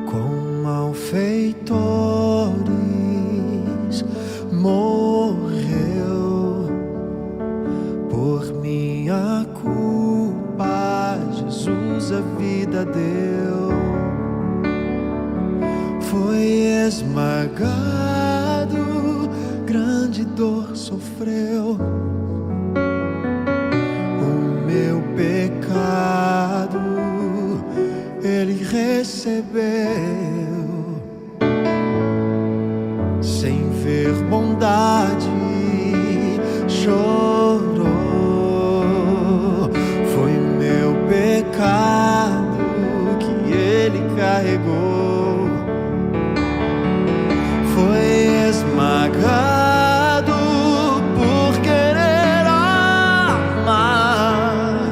Com malfeitores morreu por minha culpa. Jesus a vida deu, foi esmagado, grande dor sofreu. O meu pecado Ele recebeu, sem ver bondade, chorou. Foi meu pecado que Ele carregou, foi esmagado por querer amar,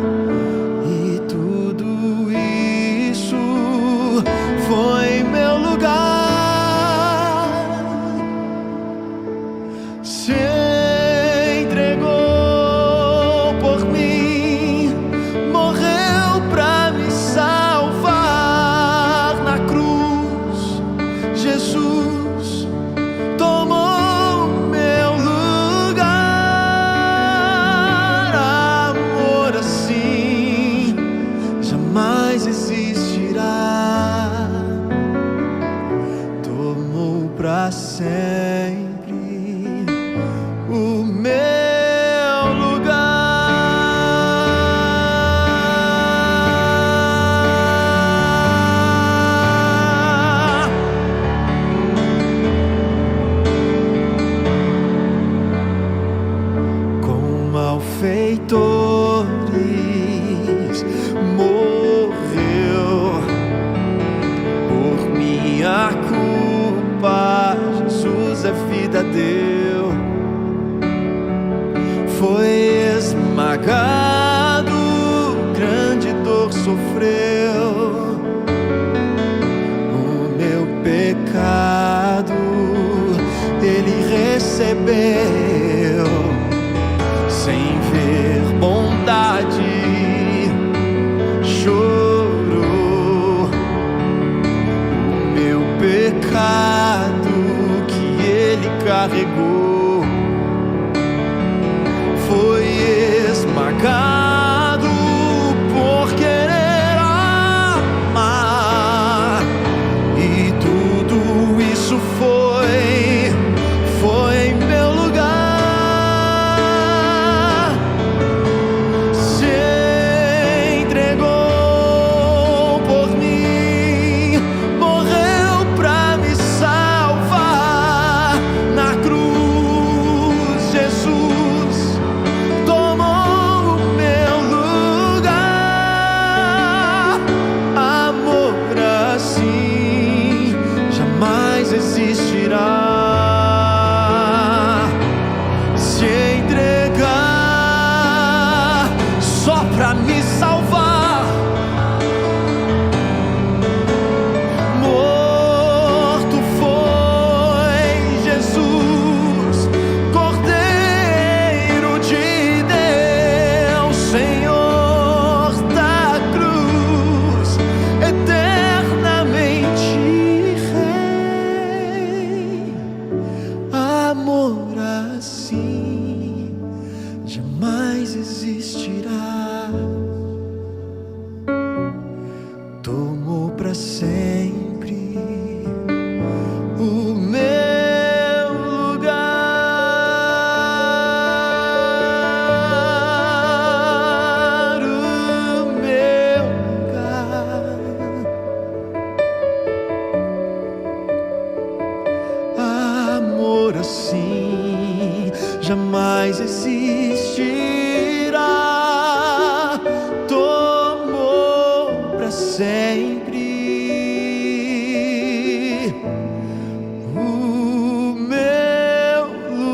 e tudo isso foi meu lugar. Se entregou por mim, morreu pra me salvar na cruz. Jesus tomou meu lugar. Amor assim jamais existirá. Tomou pra sempre o meu lugar. Com malfeitores morreu por minha culpa. Jesus a vida deu, foi esmagado, grande dor sofreu. O meu pecado Ele recebeu, sem ver bondade, chorou. O meu pecado que Ele carregou, foi esmagado por querer amar, e tudo isso foi meu lugar. Se entregou por mim, morreu pra me salvar na cruz. Jesus tomou o meu lugar. Amor assim jamais existirá. Se entregar só pra me salvar, morto foi Jesus, Cordeiro de Deus, Senhor da cruz, eternamente Rei. Amor assim jamais existirá. Tomou pra sempre o meu lugar, o meu lugar. Amor assim jamais existirá. Tomou pra sempre o meu lugar.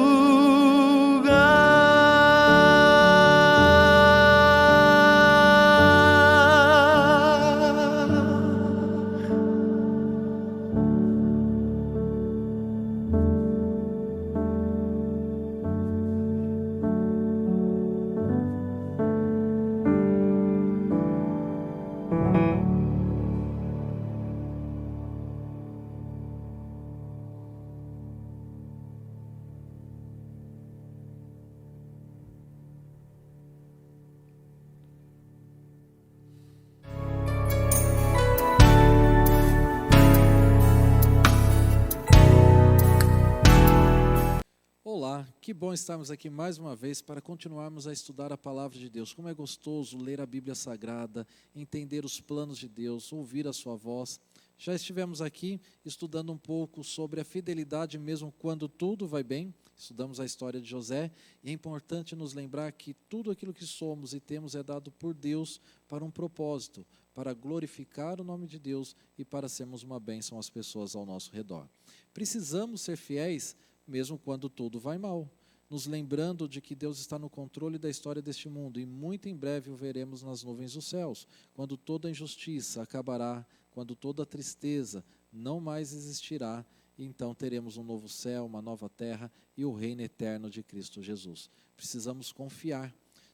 Olá, que bom estarmos aqui mais uma vez para continuarmos a estudar a Palavra de Deus. Como é gostoso ler a Bíblia Sagrada, entender os planos de Deus, ouvir a sua voz. Já estivemos aqui estudando um pouco sobre a fidelidade mesmo quando tudo vai bem. Estudamos a história de José e é importante nos lembrar que tudo aquilo que somos e temos é dado por Deus para um propósito, para glorificar o nome de Deus e para sermos uma bênção às pessoas ao nosso redor. Precisamos ser fiéis mesmo quando tudo vai mal, nos lembrando de que Deus está no controle da história deste mundo e muito em breve o veremos nas nuvens dos céus, quando toda injustiça acabará, quando toda tristeza não mais existirá, e então teremos um novo céu, uma nova terra e o reino eterno de Cristo Jesus. Precisamos confiar,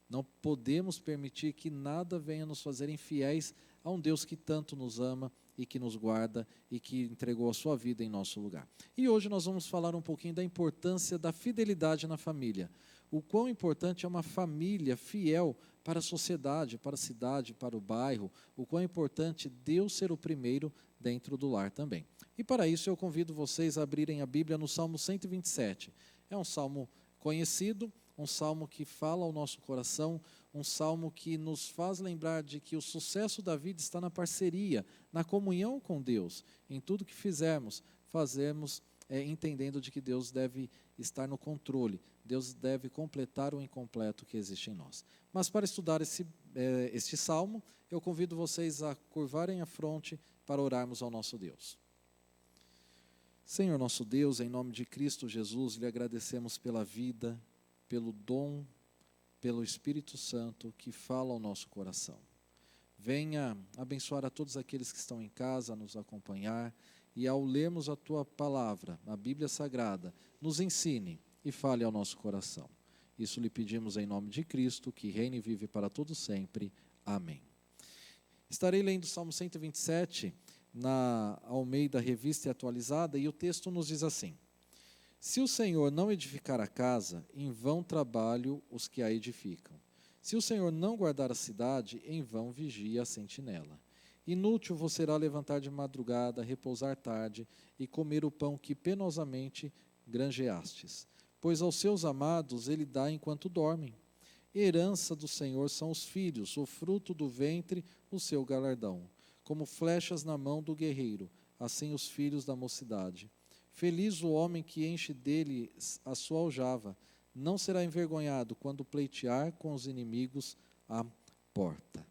não podemos permitir que nada venha nos fazer infiéis a um Deus que tanto nos ama e que nos guarda e que entregou a sua vida em nosso lugar. E hoje nós vamos falar um pouquinho da importância da fidelidade na família. O quão importante é uma família fiel para a sociedade, para a cidade, para o bairro. O quão importante Deus ser o primeiro dentro do lar também. E para isso eu convido vocês a abrirem a Bíblia no Salmo 127. É um salmo conhecido, um salmo que fala ao nosso coração, um salmo que nos faz lembrar de que o sucesso da vida está na parceria, na comunhão com Deus. Em tudo que fizermos, fazemos entendendo de que Deus deve estar no controle, Deus deve completar o incompleto que existe em nós. Mas para estudar este salmo, eu convido vocês a curvarem a fronte para orarmos ao nosso Deus. Senhor nosso Deus, em nome de Cristo Jesus, lhe agradecemos pela vida, pelo dom, pelo Espírito Santo que fala ao nosso coração. Venha abençoar a todos aqueles que estão em casa, a nos acompanhar, e ao lermos a Tua palavra, a Bíblia Sagrada, nos ensine e fale ao nosso coração. Isso lhe pedimos em nome de Cristo, que reina e vive para todo sempre. Amém. Estarei lendo o Salmo 127, na Almeida Revista e Atualizada, e o texto nos diz assim: Se o Senhor não edificar a casa, em vão trabalham os que a edificam. Se o Senhor não guardar a cidade, em vão vigia a sentinela. Inútil vos será levantar de madrugada, repousar tarde e comer o pão que penosamente granjeastes. Pois aos seus amados ele dá enquanto dormem. Herança do Senhor são os filhos, o fruto do ventre, o seu galardão. Como flechas na mão do guerreiro, assim os filhos da mocidade. Feliz o homem que enche dele a sua aljava, não será envergonhado quando pleitear com os inimigos à porta.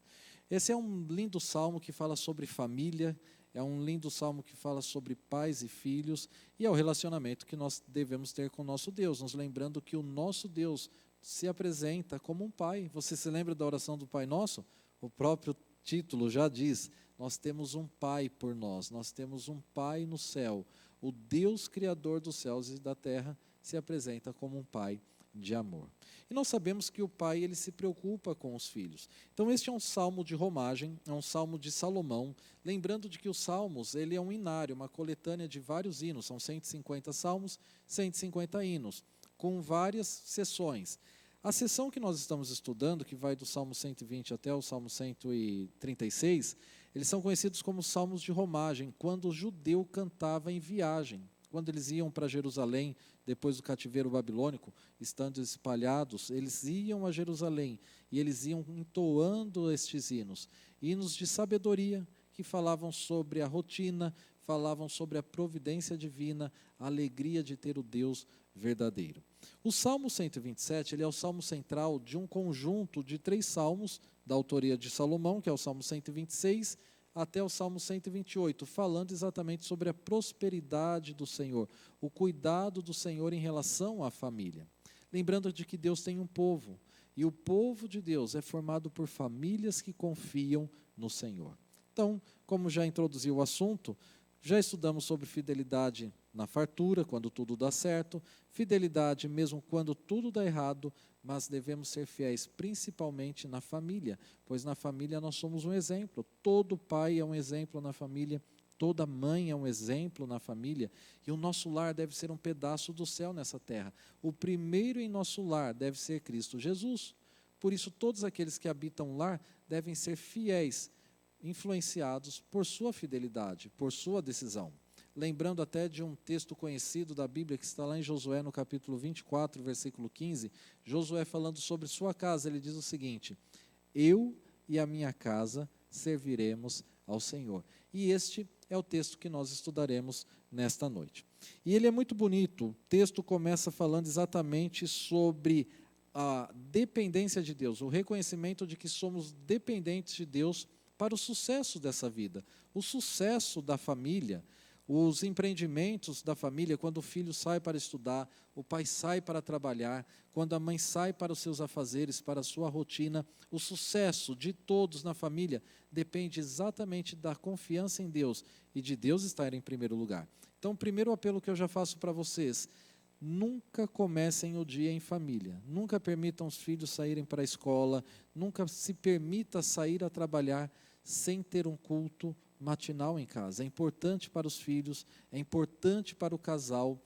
Esse é um lindo salmo que fala sobre família, é um lindo salmo que fala sobre pais e filhos, e é o relacionamento que nós devemos ter com o nosso Deus, nos lembrando que o nosso Deus se apresenta como um pai. Você se lembra da oração do Pai Nosso? O próprio título já diz, nós temos um pai por nós temos um pai no céu. O Deus Criador dos céus e da terra se apresenta como um pai de amor. E nós sabemos que o pai, ele se preocupa com os filhos. Então este é um salmo de romagem, é um salmo de Salomão, lembrando de que os salmos, ele é um inário, uma coletânea de vários hinos, são 150 salmos, 150 hinos, com várias seções. A seção que nós estamos estudando, que vai do Salmo 120 até o Salmo 136, eles são conhecidos como salmos de romagem, quando o judeu cantava em viagem. Quando eles iam para Jerusalém, depois do cativeiro babilônico, estando espalhados, eles iam a Jerusalém e eles iam entoando estes hinos. Hinos de sabedoria, que falavam sobre a rotina, falavam sobre a providência divina, a alegria de ter o Deus verdadeiro. O Salmo 127, ele é o salmo central de um conjunto de 3 salmos da autoria de Salomão, que é o Salmo 126 até o Salmo 128, falando exatamente sobre a prosperidade do Senhor, o cuidado do Senhor em relação à família. Lembrando de que Deus tem um povo, e o povo de Deus é formado por famílias que confiam no Senhor. Então, como já introduzi o assunto, já estudamos sobre fidelidade na fartura, quando tudo dá certo, fidelidade mesmo quando tudo dá errado, mas devemos ser fiéis principalmente na família, pois na família nós somos um exemplo. Todo pai é um exemplo na família, toda mãe é um exemplo na família, e o nosso lar deve ser um pedaço do céu nessa terra. O primeiro em nosso lar deve ser Cristo Jesus. Por isso, todos aqueles que habitam o lar devem ser fiéis, influenciados por sua fidelidade, por sua decisão. lembrando até de um texto conhecido da Bíblia, que está lá em Josué, no capítulo 24, versículo 15, Josué falando sobre sua casa, ele diz o seguinte: eu e a minha casa serviremos ao Senhor. E este é o texto que nós estudaremos nesta noite. E ele é muito bonito, o texto começa falando exatamente sobre a dependência de Deus, o reconhecimento de que somos dependentes de Deus para o sucesso dessa vida, o sucesso da família, os empreendimentos da família, quando o filho sai para estudar, o pai sai para trabalhar, quando a mãe sai para os seus afazeres, para a sua rotina, o sucesso de todos na família depende exatamente da confiança em Deus e de Deus estar em primeiro lugar. Então, o primeiro apelo que eu já faço para vocês: nunca comecem o dia em família, nunca permitam os filhos saírem para a escola, nunca se permita sair a trabalhar sem ter um culto matinal em casa. É importante para os filhos, é importante para o casal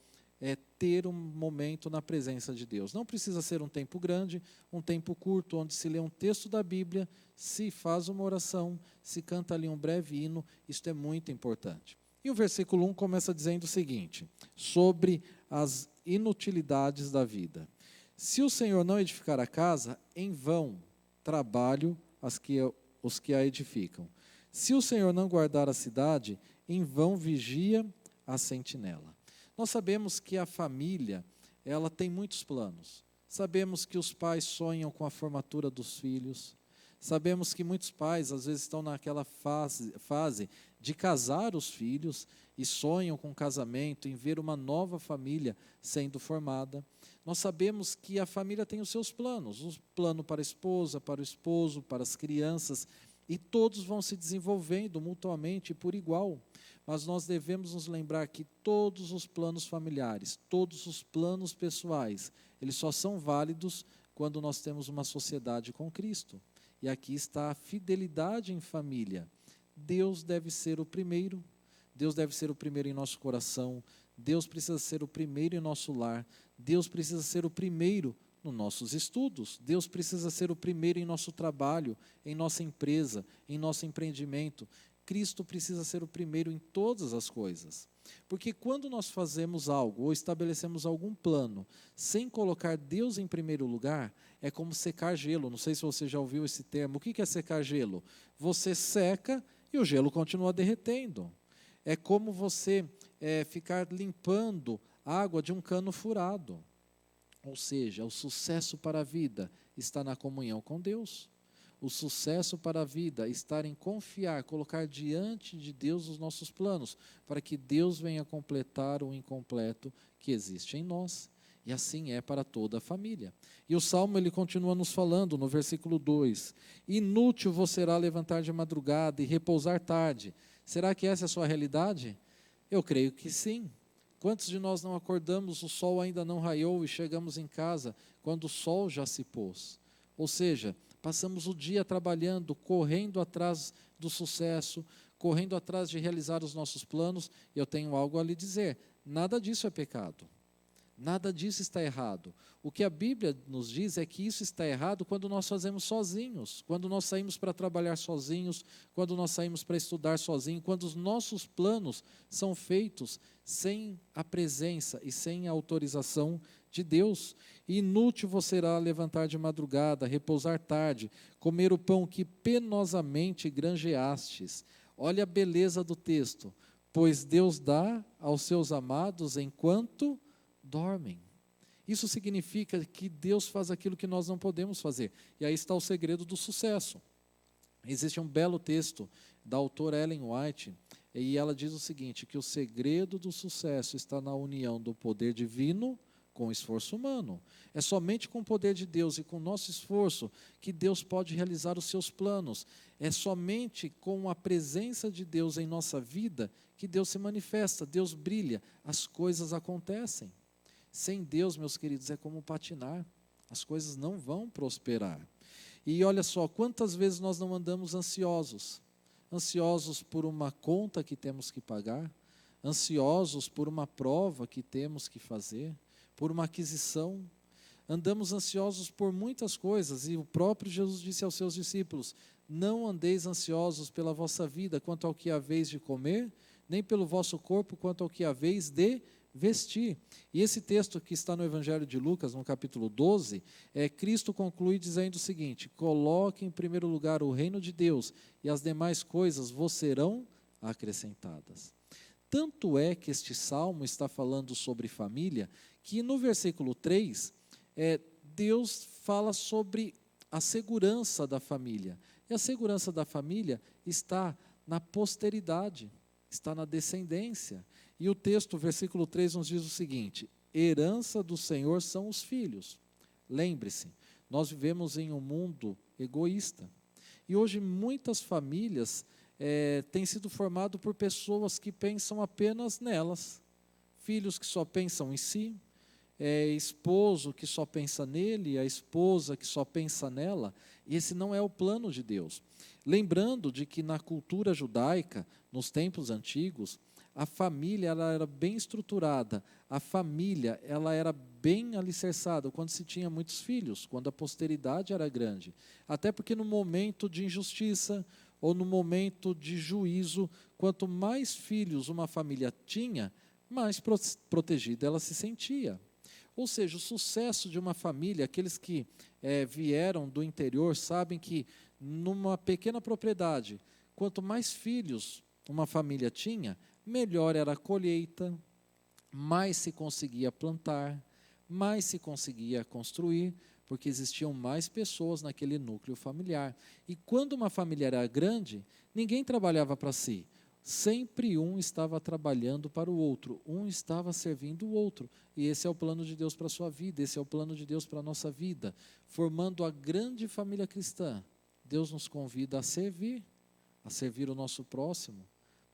ter um momento na presença de Deus. Não precisa ser um tempo grande, um tempo curto, onde se lê um texto da Bíblia, se faz uma oração, se canta ali um breve hino. Isto é muito importante. E o versículo 1 começa dizendo o seguinte, sobre as inutilidades da vida: se o Senhor não edificar a casa, em vão trabalho os que a edificam. Se o Senhor não guardar a cidade, em vão vigia a sentinela. Nós sabemos que a família, ela tem muitos planos. Sabemos que os pais sonham com a formatura dos filhos. Sabemos que muitos pais, às vezes, estão naquela fase de casar os filhos e sonham com o casamento, em ver uma nova família sendo formada. Nós sabemos que a família tem os seus planos, um plano para a esposa, para o esposo, para as crianças, e todos vão se desenvolvendo mutuamente por igual. Mas nós devemos nos lembrar que todos os planos familiares, todos os planos pessoais, eles só são válidos quando nós temos uma sociedade com Cristo. E aqui está a fidelidade em família. Deus deve ser o primeiro, Deus deve ser o primeiro em nosso coração, Deus precisa ser o primeiro em nosso lar, Deus precisa ser o primeiro nos nossos estudos, Deus precisa ser o primeiro em nosso trabalho, em nossa empresa, em nosso empreendimento. Cristo precisa ser o primeiro em todas as coisas. Porque quando nós fazemos algo ou estabelecemos algum plano sem colocar Deus em primeiro lugar, é como secar gelo. Não sei se você já ouviu esse termo. O que é secar gelo? Você seca e o gelo continua derretendo. É como você ficar limpando água de um cano furado. Ou seja, o sucesso para a vida está na comunhão com Deus. O sucesso para a vida está em confiar, colocar diante de Deus os nossos planos, para que Deus venha completar o incompleto que existe em nós. E assim é para toda a família. E o Salmo, ele continua nos falando no versículo 2: inútil vos será levantar de madrugada e repousar tarde. Será que essa é a sua realidade? Eu creio que sim. Quantos de nós não acordamos, o sol ainda não raiou e chegamos em casa quando o sol já se pôs? Ou seja, passamos o dia trabalhando, correndo atrás do sucesso, correndo atrás de realizar os nossos planos. Eu tenho algo a lhe dizer: nada disso é pecado, nada disso está errado. O que a Bíblia nos diz é que isso está errado quando nós fazemos sozinhos, quando nós saímos para trabalhar sozinhos, quando nós saímos para estudar sozinhos, quando os nossos planos são feitos sem a presença e sem a autorização de Deus. Inútil vos será levantar de madrugada, repousar tarde, comer o pão que penosamente granjeastes. Olha a beleza do texto: pois Deus dá aos seus amados enquanto dormem. Isso significa que Deus faz aquilo que nós não podemos fazer. E aí está o segredo do sucesso. Existe um belo texto da autora Ellen White, e ela diz o seguinte, que o segredo do sucesso está na união do poder divino com o esforço humano. É somente com o poder de Deus e com o nosso esforço que Deus pode realizar os seus planos. É somente com a presença de Deus em nossa vida que Deus se manifesta, Deus brilha, as coisas acontecem. Sem Deus, meus queridos, é como patinar. As coisas não vão prosperar. E olha só, quantas vezes nós não andamos ansiosos? Ansiosos por uma conta que temos que pagar, ansiosos por uma prova que temos que fazer, por uma aquisição. Andamos ansiosos por muitas coisas, e o próprio Jesus disse aos seus discípulos: não andeis ansiosos pela vossa vida, quanto ao que haveis de comer, nem pelo vosso corpo quanto ao que haveis de vestir. E esse texto que está no Evangelho de Lucas, no capítulo 12, Cristo conclui dizendo o seguinte: coloque em primeiro lugar o reino de Deus, e as demais coisas vos serão acrescentadas. Tanto é que este salmo está falando sobre família, que no versículo 3, Deus fala sobre a segurança da família. E a segurança da família está na posteridade, está na descendência. E o texto, versículo 3, nos diz o seguinte: herança do Senhor são os filhos. Lembre-se, nós vivemos em um mundo egoísta. E hoje muitas famílias têm sido formadas por pessoas que pensam apenas nelas. Filhos que só pensam em si, esposo que só pensa nele, a esposa que só pensa nela. E esse não é o plano de Deus. Lembrando de que na cultura judaica, nos tempos antigos, a família ela era bem estruturada, a família ela era bem alicerçada quando se tinha muitos filhos, quando a posteridade era grande. Até porque no momento de injustiça ou no momento de juízo, quanto mais filhos uma família tinha, mais protegida ela se sentia. Ou seja, o sucesso de uma família, aqueles que vieram do interior sabem que numa pequena propriedade, quanto mais filhos uma família tinha, melhor era a colheita, mais se conseguia plantar, mais se conseguia construir, porque existiam mais pessoas naquele núcleo familiar. E quando uma família era grande, ninguém trabalhava para si. Sempre um estava trabalhando para o outro, um estava servindo o outro. E esse é o plano de Deus para a sua vida, esse é o plano de Deus para a nossa vida. Formando a grande família cristã, Deus nos convida a servir o nosso próximo,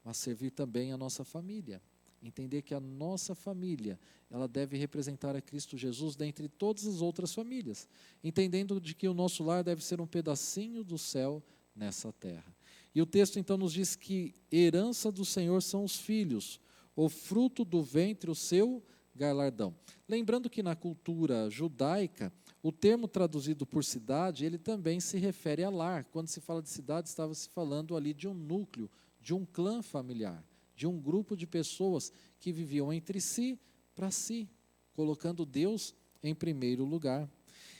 a servir também a nossa família. Entender que a nossa família, ela deve representar a Cristo Jesus dentre todas as outras famílias. Entendendo de que o nosso lar deve ser um pedacinho do céu nessa terra. E o texto então nos diz que herança do Senhor são os filhos, o fruto do ventre, o seu galardão. Lembrando que na cultura judaica, o termo traduzido por cidade, ele também se refere a lar. Quando se fala de cidade, estava se falando ali de um núcleo, de um clã familiar, de um grupo de pessoas que viviam entre si, para si, colocando Deus em primeiro lugar.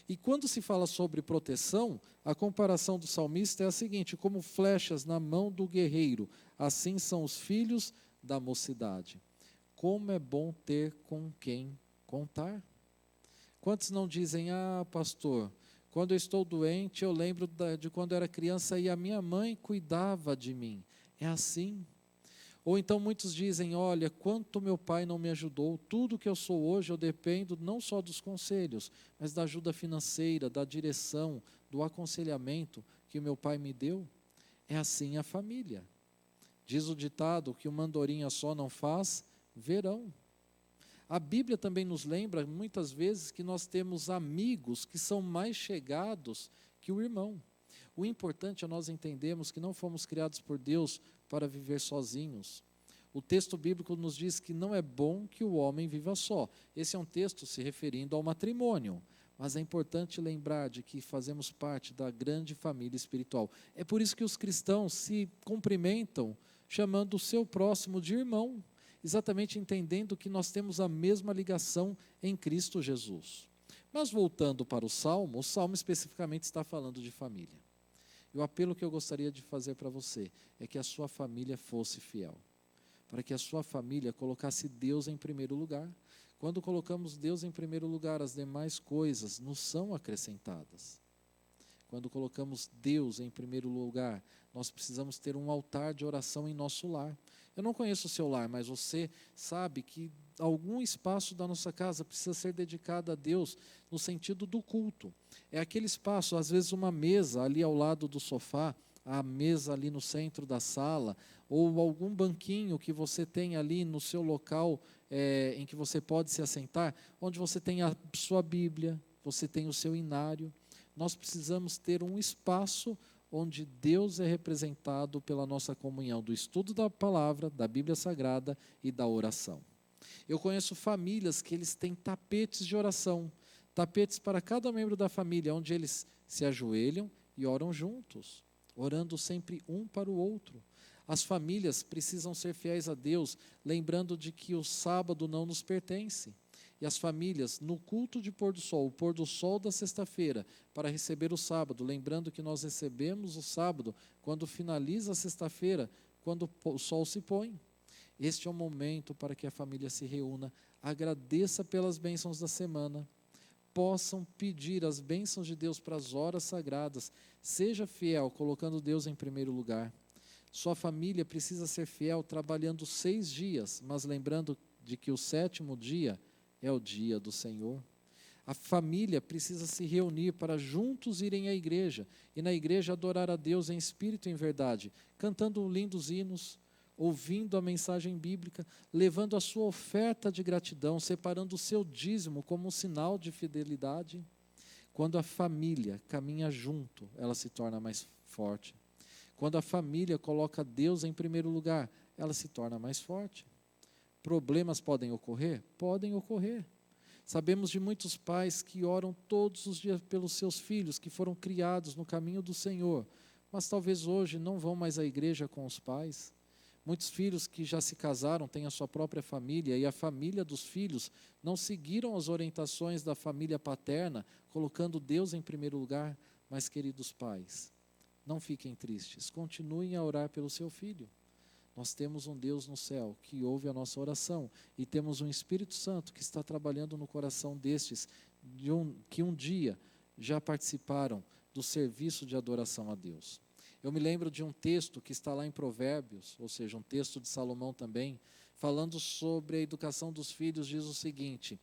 E quando se fala sobre proteção, a comparação do salmista é a seguinte: como flechas na mão do guerreiro, assim são os filhos da mocidade. Como é bom ter com quem contar. Quantos não dizem: ah, pastor, quando eu estou doente, eu lembro de quando eu era criança e a minha mãe cuidava de mim. É assim. Ou então muitos dizem: olha, quanto meu pai não me ajudou, tudo que eu sou hoje eu dependo não só dos conselhos, mas da ajuda financeira, da direção, do aconselhamento que o meu pai me deu. É assim a família. Diz o ditado que uma andorinha só não faz verão. A Bíblia também nos lembra muitas vezes que nós temos amigos que são mais chegados que o irmão. O importante é nós entendermos que não fomos criados por Deus para viver sozinhos. O texto bíblico nos diz que não é bom que o homem viva só. Esse é um texto se referindo ao matrimônio. Mas é importante lembrar de que fazemos parte da grande família espiritual. É por isso que os cristãos se cumprimentam chamando o seu próximo de irmão, exatamente entendendo que nós temos a mesma ligação em Cristo Jesus. Mas voltando para o Salmo especificamente está falando de família. E o apelo que eu gostaria de fazer para você é que a sua família fosse fiel, para que a sua família colocasse Deus em primeiro lugar. Quando colocamos Deus em primeiro lugar, as demais coisas nos são acrescentadas. Quando colocamos Deus em primeiro lugar, nós precisamos ter um altar de oração em nosso lar. Eu não conheço o seu lar, mas você sabe que algum espaço da nossa casa precisa ser dedicado a Deus no sentido do culto. É aquele espaço, às vezes uma mesa ali ao lado do sofá, a mesa ali no centro da sala, ou algum banquinho que você tem ali no seu local em que você pode se assentar, onde você tem a sua Bíblia, você tem o seu inário. Nós precisamos ter um espaço onde Deus é representado pela nossa comunhão, do estudo da palavra, da Bíblia Sagrada e da oração. Eu conheço famílias que eles têm tapetes de oração, tapetes para cada membro da família, onde eles se ajoelham e oram juntos, orando sempre um para o outro. As famílias precisam ser fiéis a Deus, lembrando de que o sábado não nos pertence. E as famílias, no culto de pôr do sol, o pôr do sol da sexta-feira, para receber o sábado, lembrando que nós recebemos o sábado quando finaliza a sexta-feira, quando o sol se põe. Este é o momento para que a família se reúna, agradeça pelas bênçãos da semana, possam pedir as bênçãos de Deus para as horas sagradas, seja fiel, colocando Deus em primeiro lugar. Sua família precisa ser fiel trabalhando 6 dias, mas lembrando de que o 7º dia é o dia do Senhor. A família precisa se reunir para juntos irem à igreja, e na igreja adorar a Deus em espírito e em verdade, cantando lindos hinos, ouvindo a mensagem bíblica, levando a sua oferta de gratidão, separando o seu dízimo como um sinal de fidelidade. Quando a família caminha junto, ela se torna mais forte. Quando a família coloca Deus em primeiro lugar, ela se torna mais forte. Problemas podem ocorrer? Podem ocorrer. Sabemos de muitos pais que oram todos os dias pelos seus filhos, que foram criados no caminho do Senhor, mas talvez hoje não vão mais à igreja com os pais. Muitos filhos que já se casaram têm a sua própria família, e a família dos filhos não seguiram as orientações da família paterna, colocando Deus em primeiro lugar. Mas, queridos pais, não fiquem tristes, continuem a orar pelo seu filho. Nós temos um Deus no céu que ouve a nossa oração, e temos um Espírito Santo que está trabalhando no coração destes, que um dia já participaram do serviço de adoração a Deus. Eu me lembro de um texto que está lá em Provérbios, ou seja, um texto de Salomão também, falando sobre a educação dos filhos, diz o seguinte: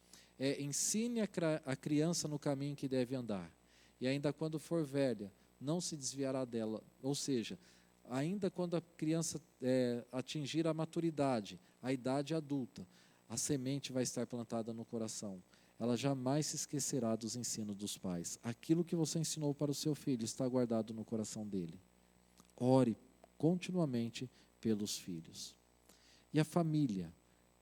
ensine a criança no caminho que deve andar, e ainda quando for velha, não se desviará dela. Ou seja, ainda quando a criança atingir a maturidade, a idade adulta, a semente vai estar plantada no coração. Ela jamais se esquecerá dos ensinos dos pais. Aquilo que você ensinou para o seu filho está guardado no coração dele. Ore continuamente pelos filhos. E a família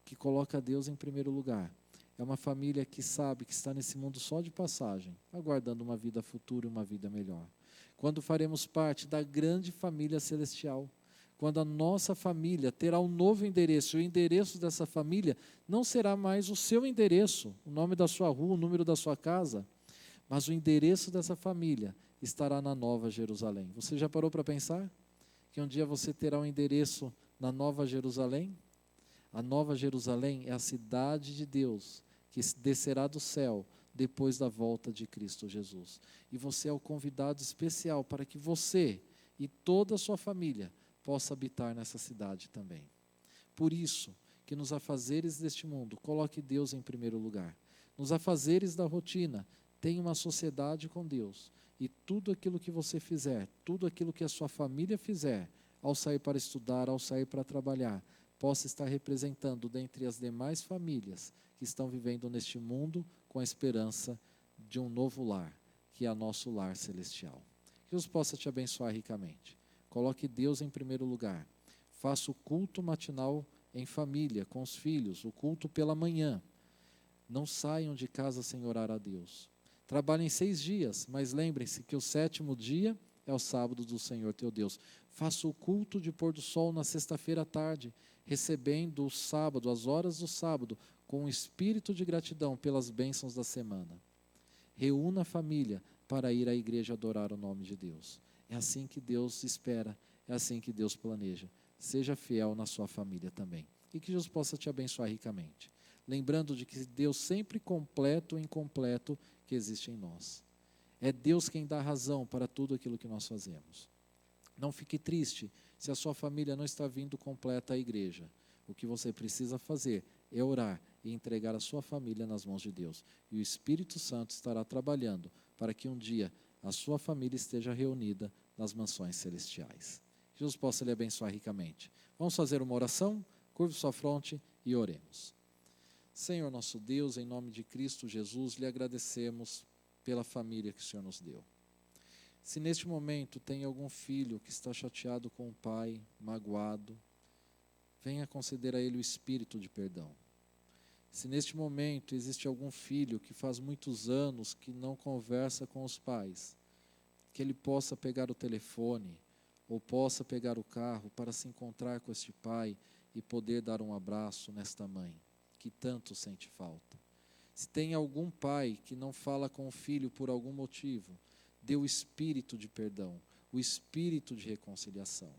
que coloca Deus em primeiro lugar é uma família que sabe que está nesse mundo só de passagem, aguardando uma vida futura e uma vida melhor. Quando faremos parte da grande família celestial, quando a nossa família terá um novo endereço, e o endereço dessa família não será mais o seu endereço, o nome da sua rua, o número da sua casa, mas o endereço dessa família estará na Nova Jerusalém. Você já parou para pensar que um dia você terá um endereço na Nova Jerusalém? A Nova Jerusalém é a cidade de Deus que descerá do céu depois da volta de Cristo Jesus. E você é o convidado especial para que você e toda a sua família possa habitar nessa cidade também. Por isso, que nos afazeres deste mundo, coloque Deus em primeiro lugar. Nos afazeres da rotina, tenha uma sociedade com Deus. E tudo aquilo que você fizer, tudo aquilo que a sua família fizer, ao sair para estudar, ao sair para trabalhar, possa estar representando dentre as demais famílias que estão vivendo neste mundo com a esperança de um novo lar, que é o nosso lar celestial. Que Deus possa te abençoar ricamente. Coloque Deus em primeiro lugar. Faça o culto matinal em família, com os filhos, o culto pela manhã. Não saiam de casa sem orar a Deus. Trabalhem 6 dias, mas lembrem-se que o 7º dia é o sábado do Senhor teu Deus. Faça o culto de pôr do sol na sexta-feira à tarde, recebendo o sábado, as horas do sábado, com um espírito de gratidão pelas bênçãos da semana. Reúna a família para ir à igreja adorar o nome de Deus. É assim que Deus espera, é assim que Deus planeja. Seja fiel na sua família também. E que Deus possa te abençoar ricamente. Lembrando de que Deus sempre completa o incompleto que existe em nós. É Deus quem dá razão para tudo aquilo que nós fazemos. Não fique triste se a sua família não está vindo completa à igreja. O que você precisa fazer é orar e entregar a sua família nas mãos de Deus. E o Espírito Santo estará trabalhando para que um dia a sua família esteja reunida nas mansões celestiais. Que Deus possa lhe abençoar ricamente. Vamos fazer uma oração? Curve sua fronte e oremos. Senhor nosso Deus, em nome de Cristo Jesus, lhe agradecemos pela família que o Senhor nos deu. Se neste momento tem algum filho que está chateado com o pai, magoado, venha conceder a ele o espírito de perdão. Se neste momento existe algum filho que faz muitos anos que não conversa com os pais, que ele possa pegar o telefone ou possa pegar o carro para se encontrar com este pai e poder dar um abraço nesta mãe, que tanto sente falta. Se tem algum pai que não fala com o filho por algum motivo, dê o espírito de perdão, o espírito de reconciliação.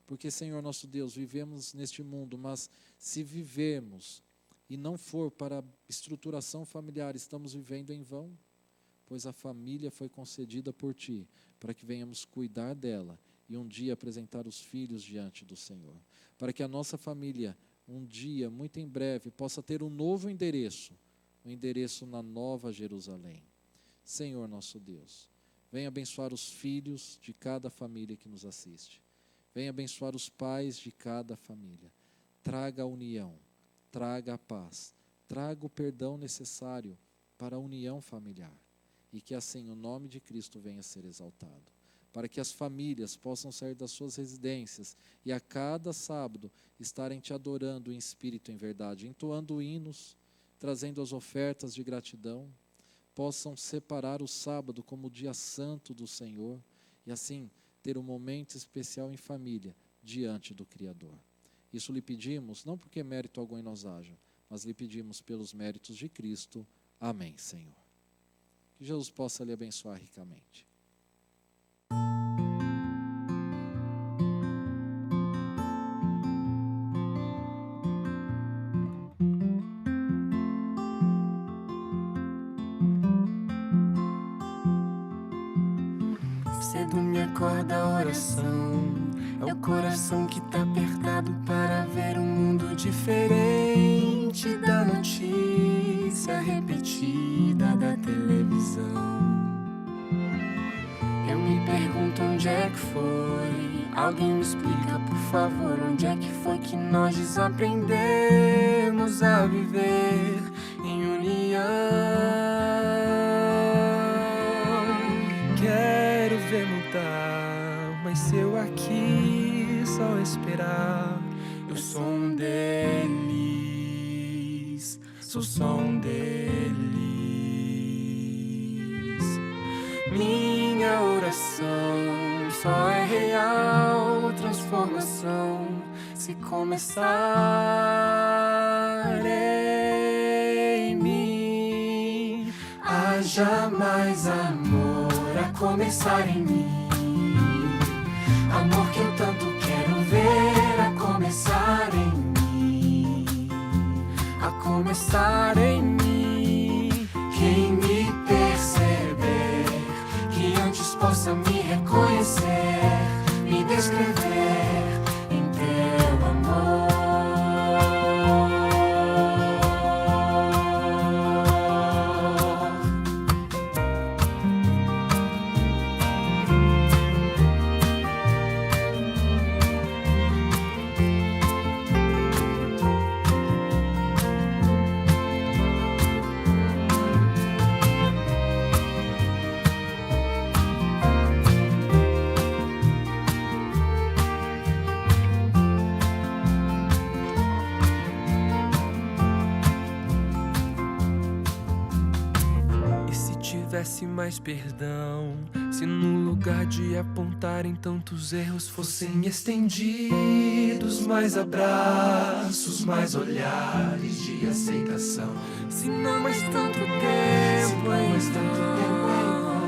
Porque, Senhor nosso Deus, vivemos neste mundo, mas se vivermos e não for para a estruturação familiar, estamos vivendo em vão, pois a família foi concedida por Ti, para que venhamos cuidar dela e um dia apresentar os filhos diante do Senhor. Para que a nossa família, um dia, muito em breve, possa ter um novo endereço, um endereço na Nova Jerusalém. Senhor nosso Deus, venha abençoar os filhos de cada família que nos assiste. Venha abençoar os pais de cada família. Traga a união, traga a paz, traga o perdão necessário para a união familiar. E que assim o nome de Cristo venha a ser exaltado. Para que as famílias possam sair das suas residências e a cada sábado estarem te adorando em espírito e em verdade, entoando hinos, trazendo as ofertas de gratidão, possam separar o sábado como o dia santo do Senhor e assim ter um momento especial em família diante do Criador. Isso lhe pedimos, não porque mérito algum em nós haja, mas lhe pedimos pelos méritos de Cristo. Amém, Senhor. Que Jesus possa lhe abençoar ricamente. Cedo me acorda a oração, é o coração que tá apertado para ver um mundo diferente da notícia repetida da televisão. Eu me pergunto onde é que foi, alguém me explica por favor, onde é que foi que nós desaprendemos a viver em união. Quero ver mudar, mas se eu aqui só esperar, eu sou um deles, sou só um deles. Minha oração só é real transformação se começar em mim. Haja mais amor a começar em mim, amor que eu tanto quero ver a começar em mim, a começar em mim. Quem me perceber, que antes possa me reconhecer, me descrever em teu amor. Tivesse mais perdão, se no lugar de apontarem tantos erros fossem estendidos mais abraços, mais olhares de aceitação. Se não mais tanto tempo em vão,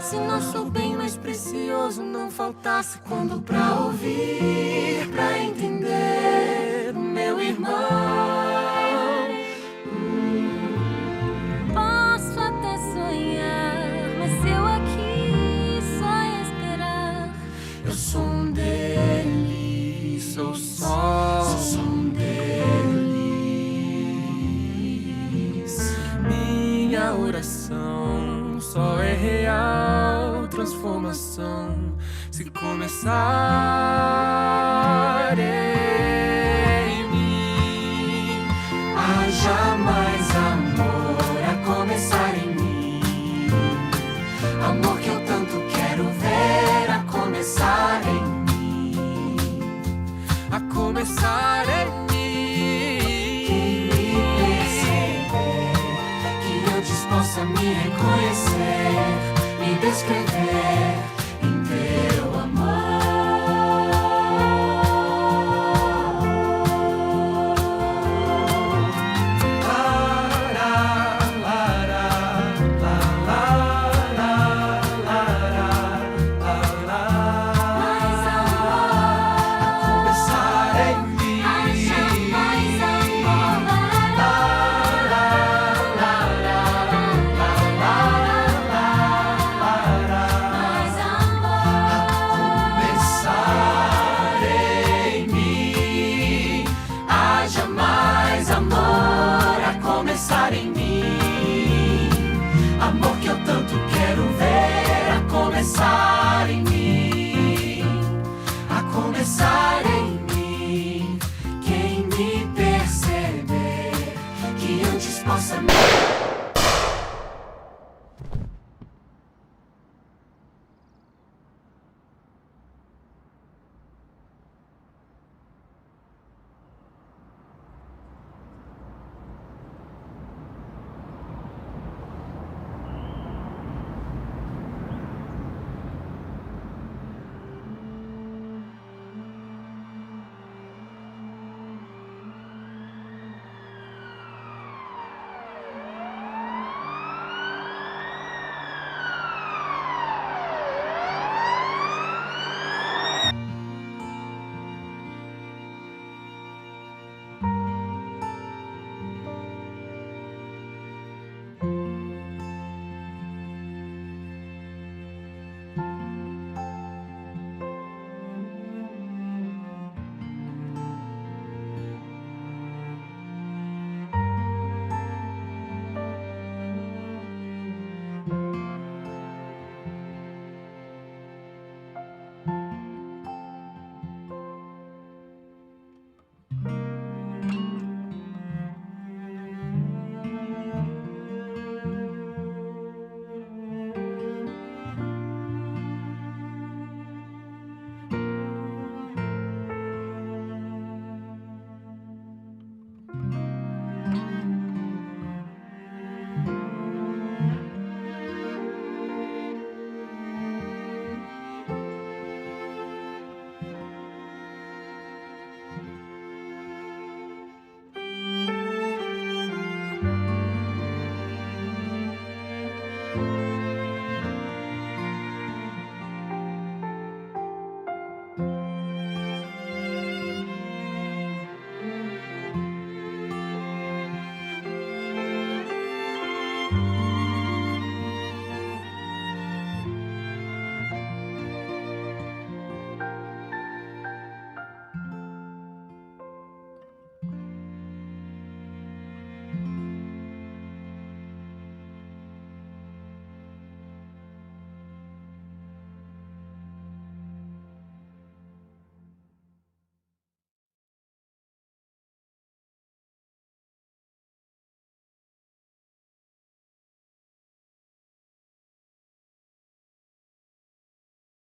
se nosso bem mais precioso não faltasse quando pra ouvir, pra entender o meu irmão. Sou um deles, sou só um deles. Minha oração só é real transformação se começar em mim. Haja mais amor a começar em mim, amor que eu tanto quero ver a começar em mim, a começar em mim. Quem me perceber, que antes possa me reconhecer, me descrever